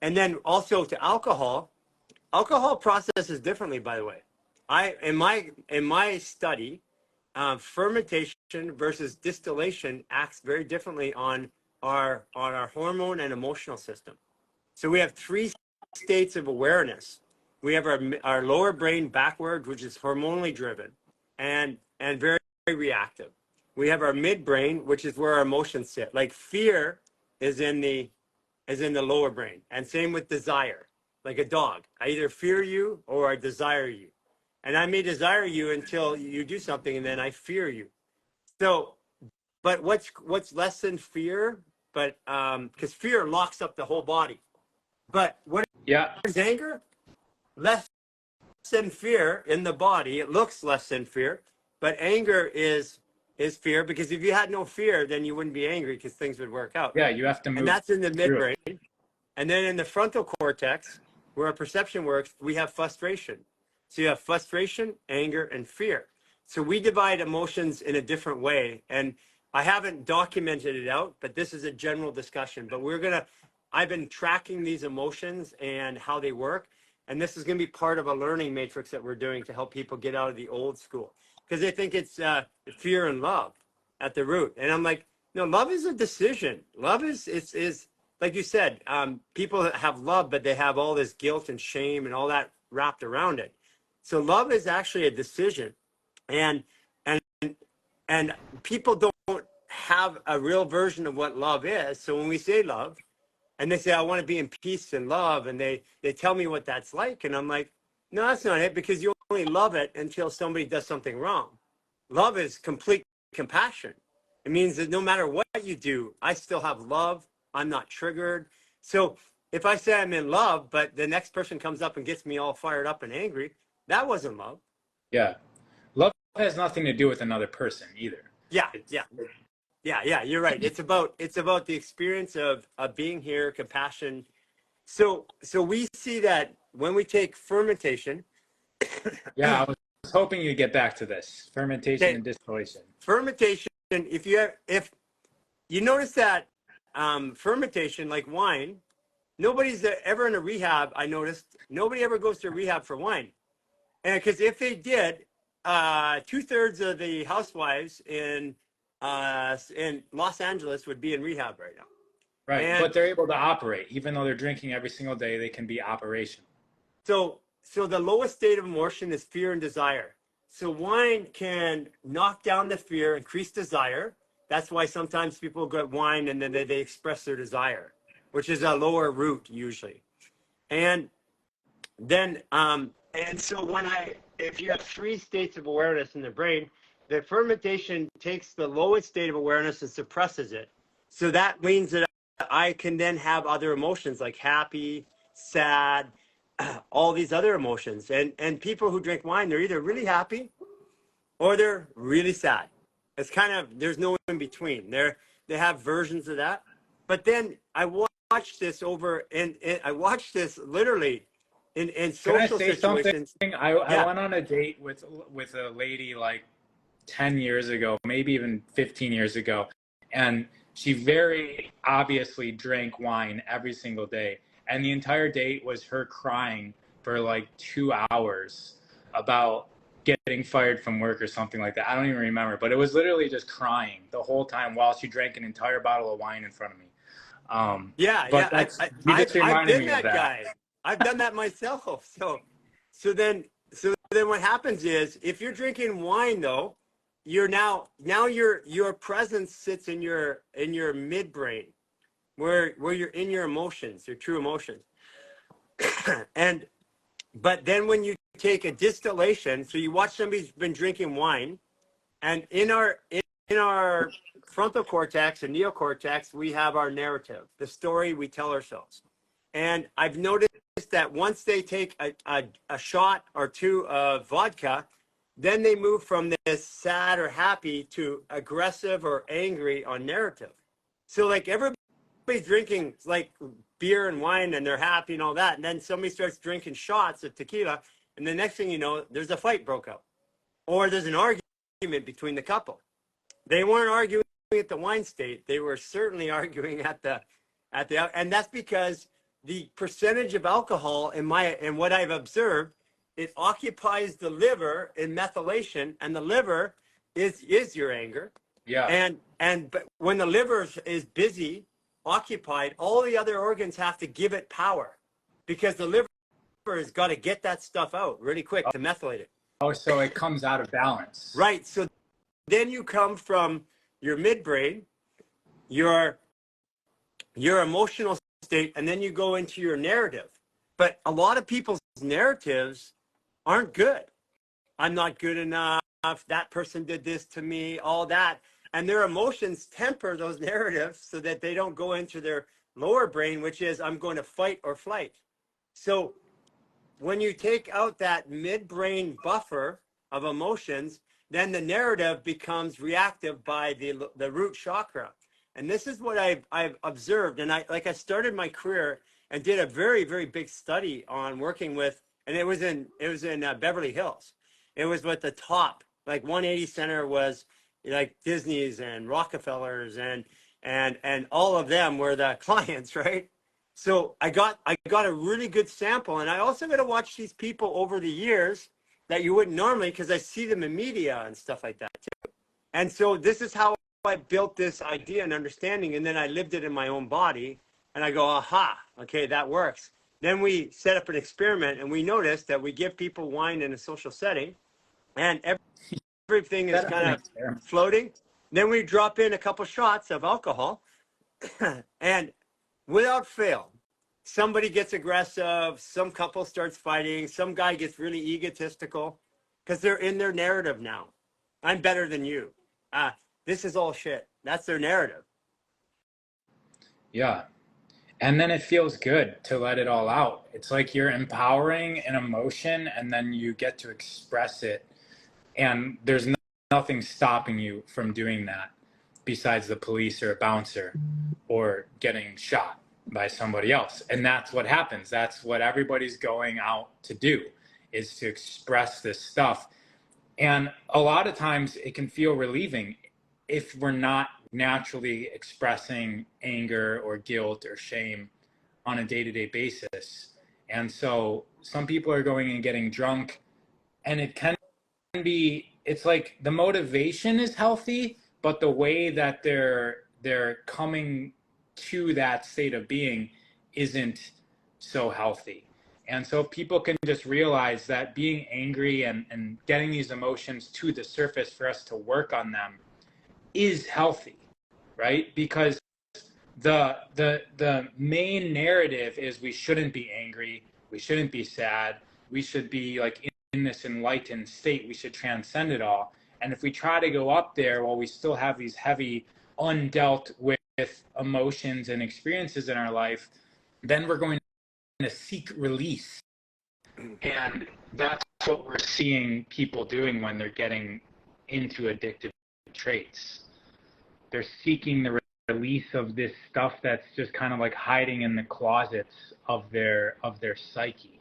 And then also to alcohol, alcohol processes differently, by the way. In my study, fermentation versus distillation acts very differently on our hormone and emotional system. So we have three states of awareness. We have our lower brain backward, which is hormonally driven and very, very reactive. We have our midbrain, which is where our emotions sit. Like fear is in the lower brain, and same with desire. Like a dog, I either fear you or I desire you, and I may desire you until you do something, and then I fear you. So, but what's less than fear? But because fear locks up the whole body. But what Yeah. is anger? Less than fear in the body. It looks less than fear, but anger is fear, because if you had no fear, then you wouldn't be angry because things would work out. Yeah, you have to move. And that's in the through it. midbrain. And then in the frontal cortex, where our perception works, we have frustration. So you have frustration, anger, and fear. So we divide emotions in a different way. And I haven't documented it out, but this is a general discussion. But I've been tracking these emotions and how they work. And this is going to be part of a learning matrix that we're doing to help people get out of the old school. Because they think it's fear and love at the root. And I'm like, no, love is a decision. Love is like you said, people have love, but they have all this guilt and shame and all that wrapped around it. So love is actually a decision. And and people don't have a real version of what love is. So when we say love, and they say, I want to be in peace and love, and they tell me what that's like, and I'm like, no, that's not it, because you only love it until somebody does something wrong. Love is complete compassion. It means that no matter what you do, I still have love. I'm not triggered. So if I say I'm in love, but the next person comes up and gets me all fired up and angry, that wasn't love. Yeah. Love has nothing to do with another person either. Yeah, you're right. It's about the experience of being here, compassion. So we see that when we take fermentation. Yeah, I was hoping you'd get back to this. Fermentation and distillation. Fermentation, if you notice that fermentation, like wine, nobody's ever in a rehab. I noticed nobody ever goes to rehab for wine. And because if they did, 2/3 of the housewives in Los Angeles would be in rehab right now. Right, but they're able to operate. Even though they're drinking every single day, they can be operational. So the lowest state of emotion is fear and desire. So wine can knock down the fear, increase desire. That's why sometimes people get wine and then they express their desire, which is a lower root usually. And then, and so if you have three states of awareness in the brain, the fermentation takes the lowest state of awareness and suppresses it. So that means that I can then have other emotions like happy, sad, all these other emotions. And people who drink wine, they're either really happy or they're really sad. It's kind of, there's no in between. They have versions of that. But then I watched this I watched this literally in social situations. I went on a date with a lady like 10 years ago, maybe even 15 years ago. And she very obviously drank wine every single day. And the entire date was her crying for like 2 hours about getting fired from work or something like that. I don't even remember, but it was literally just crying the whole time while she drank an entire bottle of wine in front of me. I've been that guy. I've done that myself. So then what happens is, if you're drinking wine though, you're now your presence sits in your midbrain, where you're in your emotions, your true emotions. But then when you take a distillation, so you watch somebody who's been drinking wine, and in our frontal cortex and neocortex, we have our narrative, the story we tell ourselves. And I've noticed that once they take a shot or two of vodka, then they move from this sad or happy to aggressive or angry on narrative. So like everybody's drinking like beer and wine and they're happy and all that. And then somebody starts drinking shots of tequila. And the next thing you know, there's a fight broke out, or there's an argument between the couple. They weren't arguing at the wine state. They were certainly arguing at the, and that's because the percentage of alcohol in what I've observed, it occupies the liver in methylation, and the liver is your anger. Yeah. But when the liver is busy, occupied, all the other organs have to give it power, because the liver has got to get that stuff out really quick to methylate it. Oh, so it comes out of balance. Right. So then you come from your midbrain, your emotional state, and then you go into your narrative. But a lot of people's narratives aren't good. I'm not good enough. That person did this to me, all that. And their emotions temper those narratives so that they don't go into their lower brain, which is, I'm going to fight or flight. So when you take out that midbrain buffer of emotions, then the narrative becomes reactive by the root chakra. And this is what I've observed. And I started my career and did a very, very big study on working with, and it was in Beverly Hills. It was with the top, like 180 Center was like Disney's and Rockefellers and all of them were the clients, right? So I got a really good sample, and I also got to watch these people over the years that you wouldn't normally, because I see them in media and stuff like that too. And so this is how I built this idea and understanding, and then I lived it in my own body, and I go, aha, okay, that works. Then we set up an experiment, and we noticed that we give people wine in a social setting, and everything is kind of floating. Then we drop in a couple shots of alcohol, and without fail, somebody gets aggressive, some couple starts fighting, some guy gets really egotistical because they're in their narrative now. I'm better than you. This is all shit. That's their narrative. Yeah. And then it feels good to let it all out. It's like you're empowering an emotion, and then you get to express it. And there's nothing stopping you from doing that besides the police or a bouncer or getting shot by somebody else. And that's what happens. That's what everybody's going out to do, is to express this stuff. And a lot of times it can feel relieving if we're not naturally expressing anger or guilt or shame on a day-to-day basis. And so some people are going and getting drunk, and it can be, it's like the motivation is healthy, but the way that they're coming to that state of being isn't so healthy. And so people can just realize that being angry and getting these emotions to the surface for us to work on them is healthy, right? Because the main narrative is we shouldn't be angry, we shouldn't be sad, we should be like in this enlightened state, we should transcend it all. And if we try to go up there while we still have these heavy undealt with emotions and experiences in our life, then we're going to seek release. And that's what we're seeing people doing when they're getting into addictive traits. They're seeking the release of this stuff that's just kind of like hiding in the closets of their psyche.